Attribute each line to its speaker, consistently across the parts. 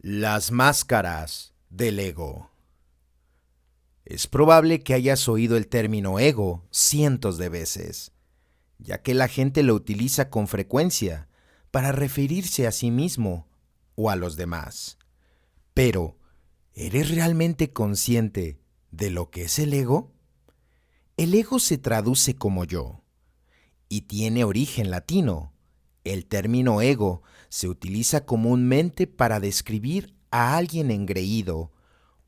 Speaker 1: Las máscaras del ego. Es probable que hayas oído el término ego cientos de veces, ya que la gente lo utiliza con frecuencia para referirse a sí mismo o a los demás. Pero, ¿eres realmente consciente de lo que es el ego? El ego se traduce como yo y tiene origen latino. El término ego se utiliza comúnmente para describir a alguien engreído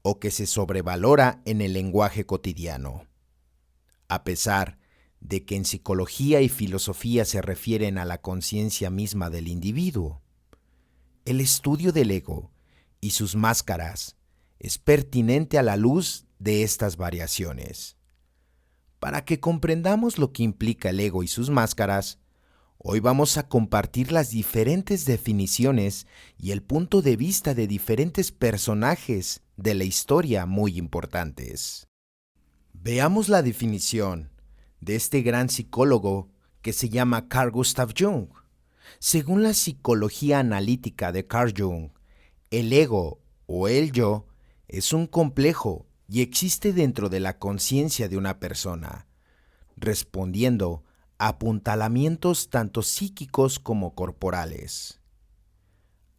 Speaker 1: o que se sobrevalora en el lenguaje cotidiano. A pesar de que en psicología y filosofía se refieren a la conciencia misma del individuo, el estudio del ego y sus máscaras es pertinente a la luz de estas variaciones. Para que comprendamos lo que implica el ego y sus máscaras, hoy vamos a compartir las diferentes definiciones y el punto de vista de diferentes personajes de la historia muy importantes. Veamos la definición de este gran psicólogo que se llama Carl Gustav Jung. Según la psicología analítica de Carl Jung, el ego o el yo es un complejo y existe dentro de la conciencia de una persona, respondiendo a apuntalamientos tanto psíquicos como corporales.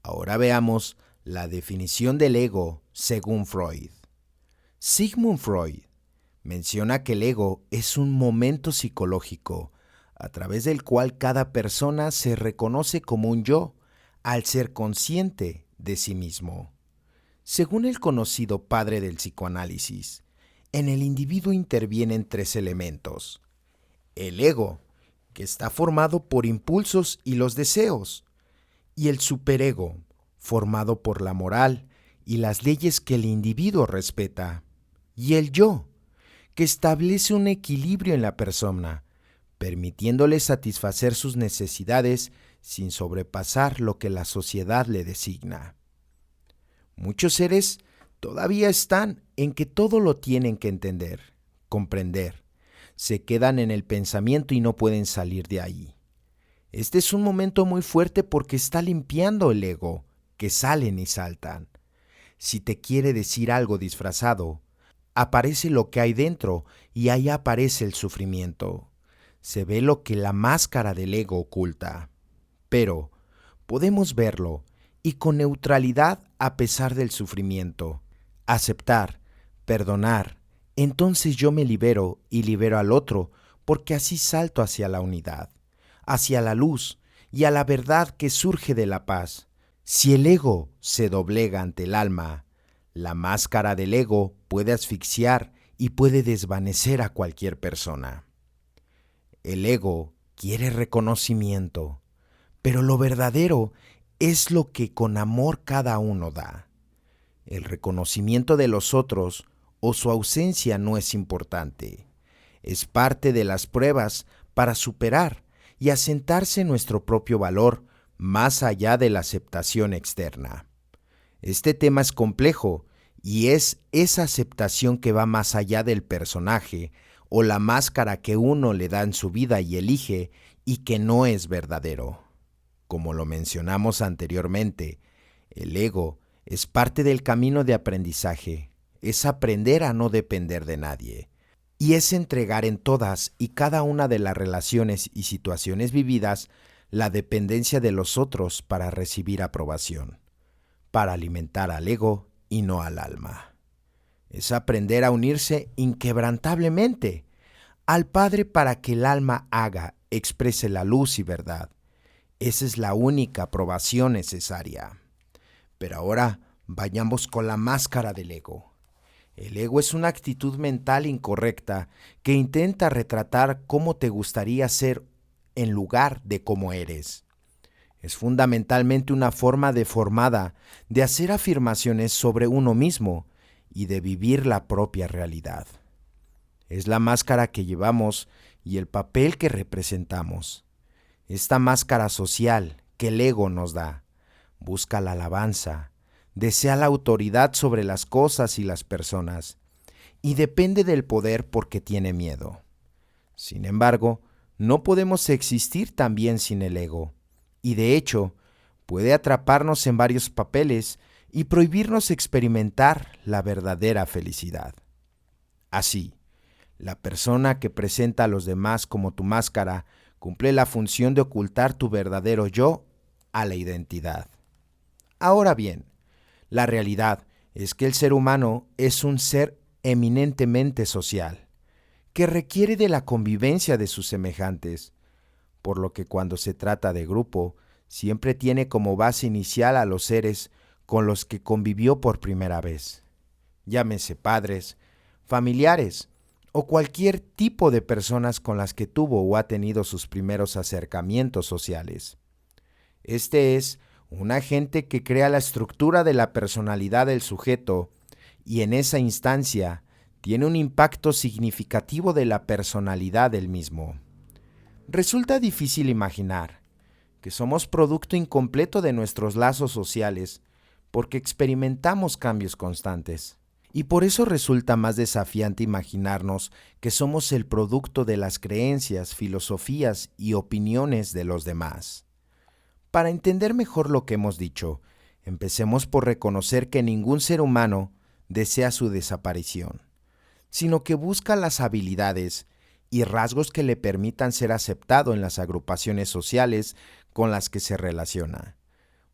Speaker 1: Ahora veamos la definición del ego según Freud. Sigmund Freud menciona que el ego es un momento psicológico a través del cual cada persona se reconoce como un yo al ser consciente de sí mismo. Según el conocido padre del psicoanálisis, en el individuo intervienen tres elementos: el ego, que está formado por impulsos y los deseos, y el superego, formado por la moral y las leyes que el individuo respeta, y el yo, que establece un equilibrio en la persona, permitiéndole satisfacer sus necesidades sin sobrepasar lo que la sociedad le designa. Muchos seres todavía están en que todo lo tienen que entender, comprender. Se quedan en el pensamiento y no pueden salir de ahí. Este es un momento muy fuerte porque está limpiando el ego, que salen y saltan. Si te quiere decir algo disfrazado, aparece lo que hay dentro y ahí aparece el sufrimiento. Se ve lo que la máscara del ego oculta. Pero podemos verlo y con neutralidad a pesar del sufrimiento. Aceptar, perdonar. Entonces yo me libero y libero al otro, porque así salto hacia la unidad, hacia la luz y a la verdad que surge de la paz. Si el ego se doblega ante el alma, la máscara del ego puede asfixiar y puede desvanecer a cualquier persona. El ego quiere reconocimiento, pero lo verdadero es lo que con amor cada uno da. El reconocimiento de los otros o su ausencia no es importante. Es parte de las pruebas para superar y asentarse nuestro propio valor más allá de la aceptación externa. Este tema es complejo y es esa aceptación que va más allá del personaje o la máscara que uno le da en su vida y elige y que no es verdadero. Como lo mencionamos anteriormente, el ego es parte del camino de aprendizaje, es aprender a no depender de nadie, y es entregar en todas y cada una de las relaciones y situaciones vividas la dependencia de los otros para recibir aprobación, para alimentar al ego y no al alma. Es aprender a unirse inquebrantablemente al Padre para que el alma haga, exprese la luz y verdad. Esa es la única aprobación necesaria. Pero ahora vayamos con la máscara del ego. El ego es una actitud mental incorrecta que intenta retratar cómo te gustaría ser en lugar de cómo eres. Es fundamentalmente una forma deformada de hacer afirmaciones sobre uno mismo y de vivir la propia realidad. Es la máscara que llevamos y el papel que representamos. Esta máscara social que el ego nos da busca la alabanza, desea la autoridad sobre las cosas y las personas, y depende del poder porque tiene miedo. Sin embargo, no podemos existir también sin el ego, y de hecho, puede atraparnos en varios papeles y prohibirnos experimentar la verdadera felicidad. Así, la persona que presenta a los demás como tu máscara cumple la función de ocultar tu verdadero yo a la identidad. Ahora bien, la realidad es que el ser humano es un ser eminentemente social, que requiere de la convivencia de sus semejantes, por lo que cuando se trata de grupo, siempre tiene como base inicial a los seres con los que convivió por primera vez, llámese padres, familiares o cualquier tipo de personas con las que tuvo o ha tenido sus primeros acercamientos sociales. Este es un agente que crea la estructura de la personalidad del sujeto y en esa instancia tiene un impacto significativo de la personalidad del mismo. Resulta difícil imaginar que somos producto incompleto de nuestros lazos sociales porque experimentamos cambios constantes. Y por eso resulta más desafiante imaginarnos que somos el producto de las creencias, filosofías y opiniones de los demás. Para entender mejor lo que hemos dicho, empecemos por reconocer que ningún ser humano desea su desaparición, sino que busca las habilidades y rasgos que le permitan ser aceptado en las agrupaciones sociales con las que se relaciona.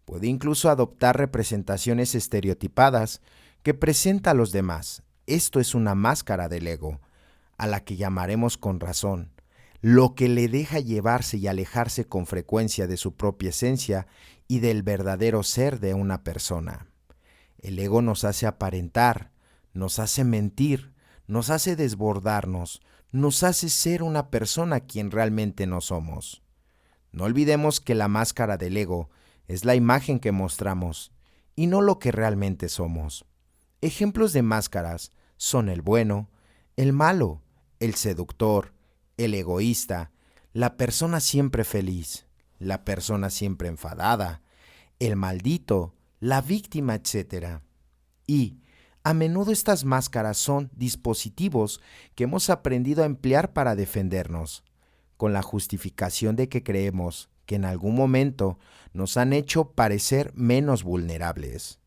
Speaker 1: Puede incluso adoptar representaciones estereotipadas que presenta a los demás. Esto es una máscara del ego, a la que llamaremos con razón, lo que le deja llevarse y alejarse con frecuencia de su propia esencia y del verdadero ser de una persona. El ego nos hace aparentar, nos hace mentir, nos hace desbordarnos, nos hace ser una persona quien realmente no somos. No olvidemos que la máscara del ego es la imagen que mostramos y no lo que realmente somos. Ejemplos de máscaras son el bueno, el malo, el seductor, el egoísta, la persona siempre feliz, la persona siempre enfadada, el maldito, la víctima, etc. Y, a menudo estas máscaras son dispositivos que hemos aprendido a emplear para defendernos, con la justificación de que creemos que en algún momento nos han hecho parecer menos vulnerables.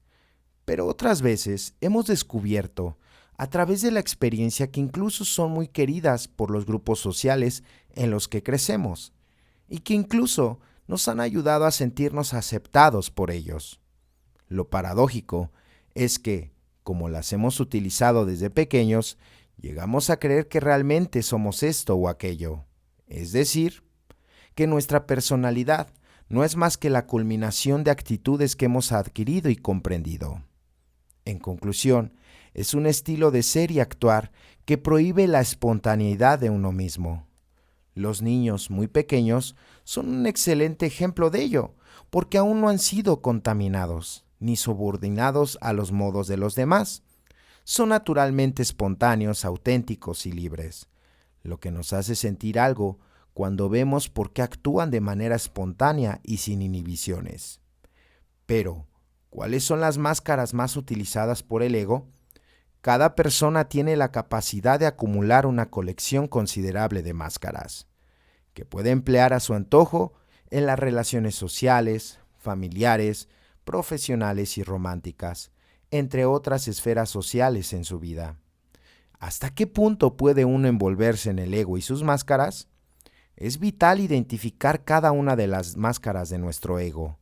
Speaker 1: Pero otras veces hemos descubierto, a través de la experiencia, que incluso son muy queridas por los grupos sociales en los que crecemos, y que incluso nos han ayudado a sentirnos aceptados por ellos. Lo paradójico es que, como las hemos utilizado desde pequeños, llegamos a creer que realmente somos esto o aquello. Es decir, que nuestra personalidad no es más que la culminación de actitudes que hemos adquirido y comprendido. En conclusión, es un estilo de ser y actuar que prohíbe la espontaneidad de uno mismo. Los niños muy pequeños son un excelente ejemplo de ello, porque aún no han sido contaminados ni subordinados a los modos de los demás. Son naturalmente espontáneos, auténticos y libres, lo que nos hace sentir algo cuando vemos por qué actúan de manera espontánea y sin inhibiciones. Pero, ¿cuáles son las máscaras más utilizadas por el ego? Cada persona tiene la capacidad de acumular una colección considerable de máscaras, que puede emplear a su antojo en las relaciones sociales, familiares, profesionales y románticas, entre otras esferas sociales en su vida. ¿Hasta qué punto puede uno envolverse en el ego y sus máscaras? Es vital identificar cada una de las máscaras de nuestro ego,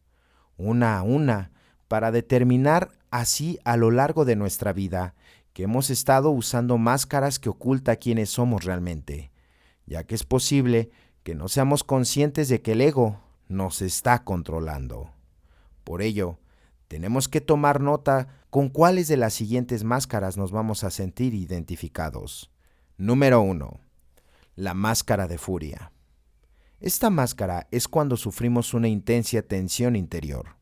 Speaker 1: una a una, para determinar así a lo largo de nuestra vida que hemos estado usando máscaras que ocultan quiénes somos realmente, ya que es posible que no seamos conscientes de que el ego nos está controlando. Por ello, tenemos que tomar nota con cuáles de las siguientes máscaras nos vamos a sentir identificados. Número 1. La máscara de furia. Esta máscara es cuando sufrimos una intensa tensión interior.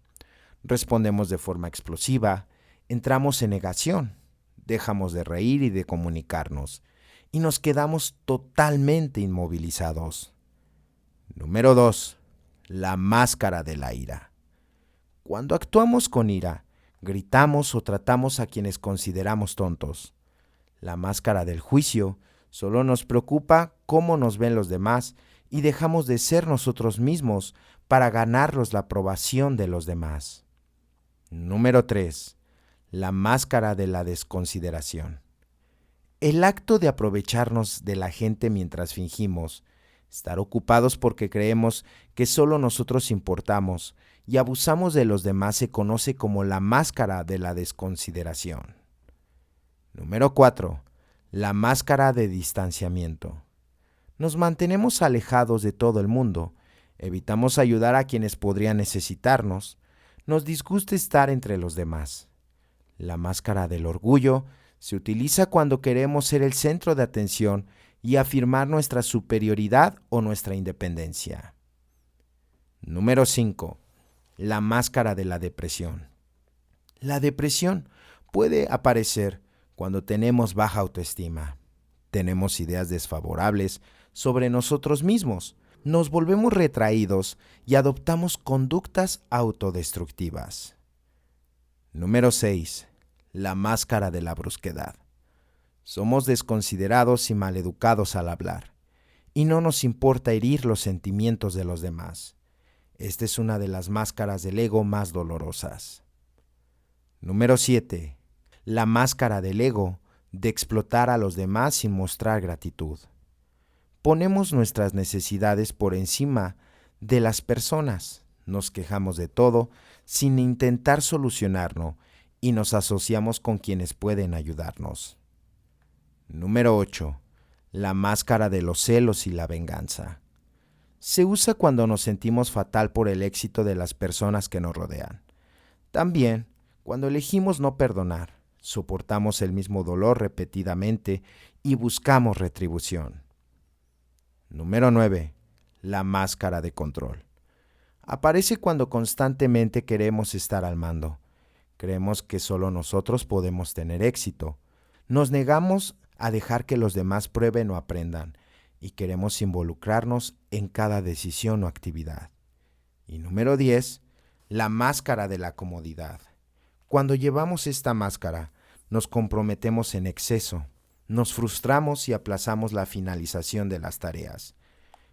Speaker 1: Respondemos de forma explosiva, entramos en negación, dejamos de reír y de comunicarnos, y nos quedamos totalmente inmovilizados. Número 2. La máscara de la ira. Cuando actuamos con ira, gritamos o tratamos a quienes consideramos tontos. La máscara del juicio solo nos preocupa cómo nos ven los demás y dejamos de ser nosotros mismos para ganarnos la aprobación de los demás. Número 3. La máscara de la desconsideración. El acto de aprovecharnos de la gente mientras fingimos estar ocupados porque creemos que solo nosotros importamos y abusamos de los demás se conoce como la máscara de la desconsideración. Número 4. La máscara de distanciamiento. Nos mantenemos alejados de todo el mundo, evitamos ayudar a quienes podrían necesitarnos, nos disgusta estar entre los demás. La máscara del orgullo se utiliza cuando queremos ser el centro de atención y afirmar nuestra superioridad o nuestra independencia. Número 5. La máscara de la depresión. La depresión puede aparecer cuando tenemos baja autoestima, tenemos ideas desfavorables sobre nosotros mismos, nos volvemos retraídos y adoptamos conductas autodestructivas. Número 6. La máscara de la brusquedad. Somos desconsiderados y maleducados al hablar, y no nos importa herir los sentimientos de los demás. Esta es una de las máscaras del ego más dolorosas. Número 7. La máscara del ego de explotar a los demás sin mostrar gratitud. Ponemos nuestras necesidades por encima de las personas, nos quejamos de todo sin intentar solucionarlo y nos asociamos con quienes pueden ayudarnos. Número 8. La máscara de los celos y la venganza. Se usa cuando nos sentimos fatal por el éxito de las personas que nos rodean. También cuando elegimos no perdonar, soportamos el mismo dolor repetidamente y buscamos retribución. Número 9. La máscara de control. Aparece cuando constantemente queremos estar al mando. Creemos que solo nosotros podemos tener éxito. Nos negamos a dejar que los demás prueben o aprendan y queremos involucrarnos en cada decisión o actividad. Y número 10. La máscara de la comodidad. Cuando llevamos esta máscara, nos comprometemos en exceso, nos frustramos y aplazamos la finalización de las tareas.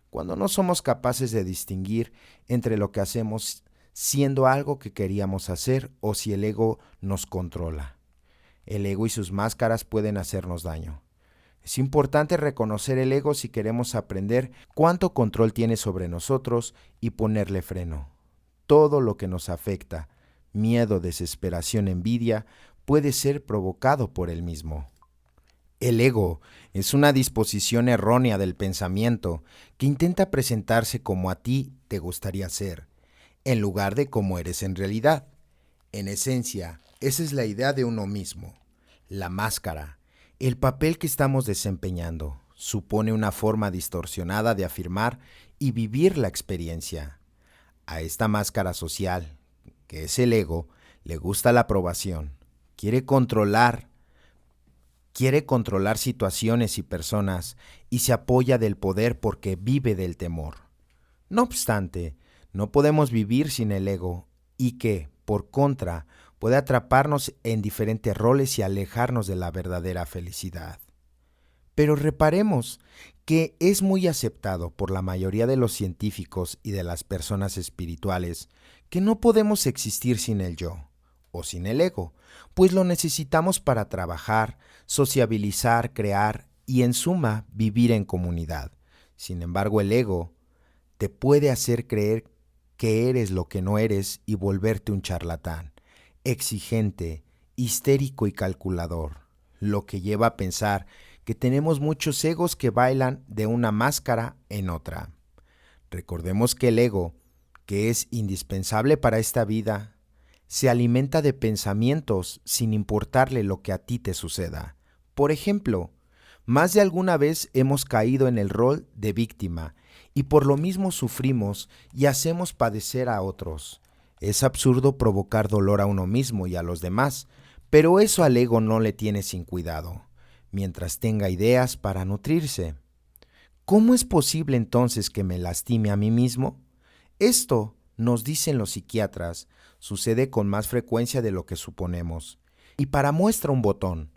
Speaker 1: Cuando no somos capaces de distinguir entre lo que hacemos siendo algo que queríamos hacer o si el ego nos controla. El ego y sus máscaras pueden hacernos daño. Es importante reconocer el ego si queremos aprender cuánto control tiene sobre nosotros y ponerle freno. Todo lo que nos afecta, miedo, desesperación, envidia, puede ser provocado por él mismo. El ego es una disposición errónea del pensamiento que intenta presentarse como a ti te gustaría ser, en lugar de como eres en realidad. En esencia, esa es la idea de uno mismo. La máscara, el papel que estamos desempeñando, supone una forma distorsionada de afirmar y vivir la experiencia. A esta máscara social, que es el ego, le gusta la aprobación, quiere controlar situaciones y personas y se apoya del poder porque vive del temor. No obstante, no podemos vivir sin el ego y que, por contra, puede atraparnos en diferentes roles y alejarnos de la verdadera felicidad. Pero reparemos que es muy aceptado por la mayoría de los científicos y de las personas espirituales que no podemos existir sin el yo o sin el ego, pues lo necesitamos para trabajar, sociabilizar, crear y, en suma, vivir en comunidad. Sin embargo, el ego te puede hacer creer que eres lo que no eres y volverte un charlatán, exigente, histérico y calculador, lo que lleva a pensar que tenemos muchos egos que bailan de una máscara en otra. Recordemos que el ego, que es indispensable para esta vida, se alimenta de pensamientos sin importarle lo que a ti te suceda. Por ejemplo, más de alguna vez hemos caído en el rol de víctima y por lo mismo sufrimos y hacemos padecer a otros. Es absurdo provocar dolor a uno mismo y a los demás, pero eso al ego no le tiene sin cuidado, mientras tenga ideas para nutrirse. ¿Cómo es posible entonces que me lastime a mí mismo? Esto, nos dicen los psiquiatras, sucede con más frecuencia de lo que suponemos. Y para muestra un botón.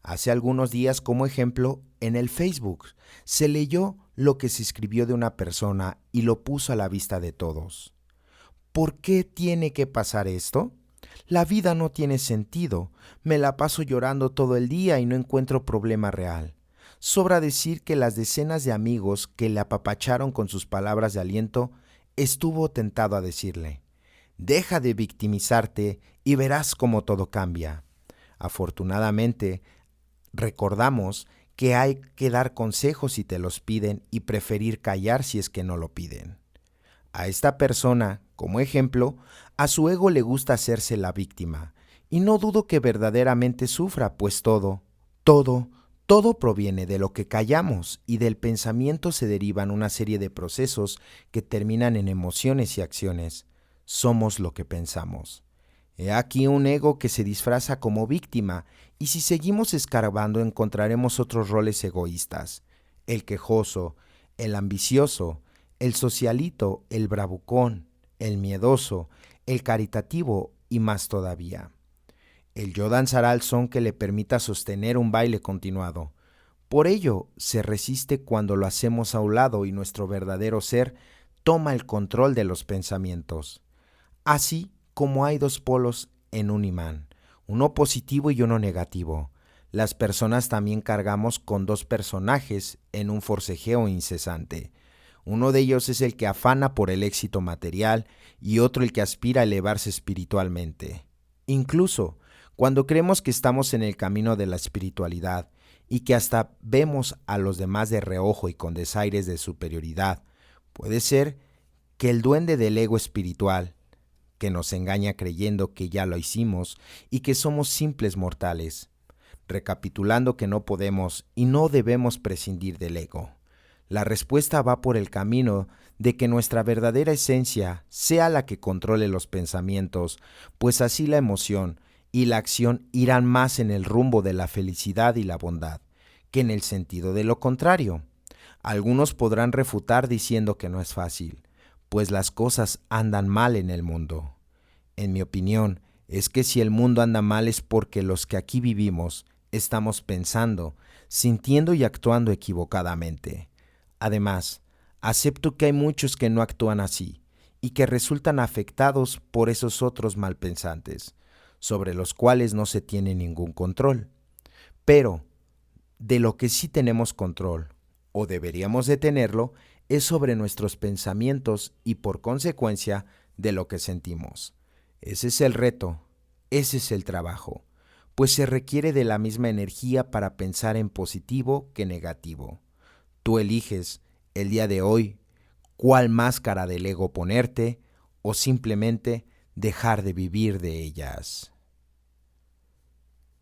Speaker 1: Hace algunos días, como ejemplo, en el Facebook, se leyó lo que se escribió de una persona y lo puso a la vista de todos. ¿Por qué tiene que pasar esto? La vida no tiene sentido, me la paso llorando todo el día y no encuentro problema real. Sobra decir que las decenas de amigos que le apapacharon con sus palabras de aliento, estuvo tentado a decirle: deja de victimizarte y verás cómo todo cambia. Afortunadamente, recordamos que hay que dar consejos si te los piden y preferir callar si es que no lo piden. A esta persona, como ejemplo, a su ego le gusta hacerse la víctima, y no dudo que verdaderamente sufra, pues todo proviene de lo que callamos, y del pensamiento se derivan una serie de procesos que terminan en emociones y acciones. Somos lo que pensamos. He aquí un ego que se disfraza como víctima, y si seguimos escarbando encontraremos otros roles egoístas: el quejoso, el ambicioso, el socialito, el bravucón, el miedoso, el caritativo y más todavía. El yo danzará al son que le permita sostener un baile continuado. Por ello, se resiste cuando lo hacemos a un lado y nuestro verdadero ser toma el control de los pensamientos. Así como hay dos polos en un imán, uno positivo y uno negativo, las personas también cargamos con dos personajes en un forcejeo incesante. Uno de ellos es el que afana por el éxito material y otro el que aspira a elevarse espiritualmente. Incluso, cuando creemos que estamos en el camino de la espiritualidad y que hasta vemos a los demás de reojo y con desaires de superioridad, puede ser que el duende del ego espiritual, que nos engaña creyendo que ya lo hicimos y que somos simples mortales, recapitulando que no podemos y no debemos prescindir del ego. La respuesta va por el camino de que nuestra verdadera esencia sea la que controle los pensamientos, pues así la emoción y la acción irán más en el rumbo de la felicidad y la bondad, que en el sentido de lo contrario. Algunos podrán refutar diciendo que no es fácil, pues las cosas andan mal en el mundo. En mi opinión, es que si el mundo anda mal es porque los que aquí vivimos estamos pensando, sintiendo y actuando equivocadamente. Además, acepto que hay muchos que no actúan así y que resultan afectados por esos otros malpensantes, sobre los cuales no se tiene ningún control. Pero, de lo que sí tenemos control, o deberíamos de tenerlo, es sobre nuestros pensamientos y por consecuencia de lo que sentimos. Ese es el reto, ese es el trabajo, pues se requiere de la misma energía para pensar en positivo que negativo. Tú eliges el día de hoy cuál máscara del ego ponerte o simplemente dejar de vivir de ellas.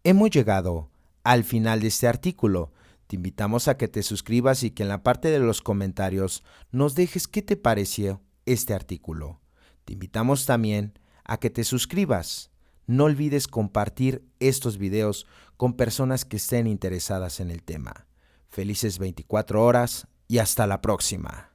Speaker 1: Hemos llegado al final de este artículo. Te invitamos a que te suscribas y que en la parte de los comentarios nos dejes qué te pareció este artículo. Te invitamos también a que te suscribas. No olvides compartir estos videos con personas que estén interesadas en el tema. Felices 24 horas y hasta la próxima.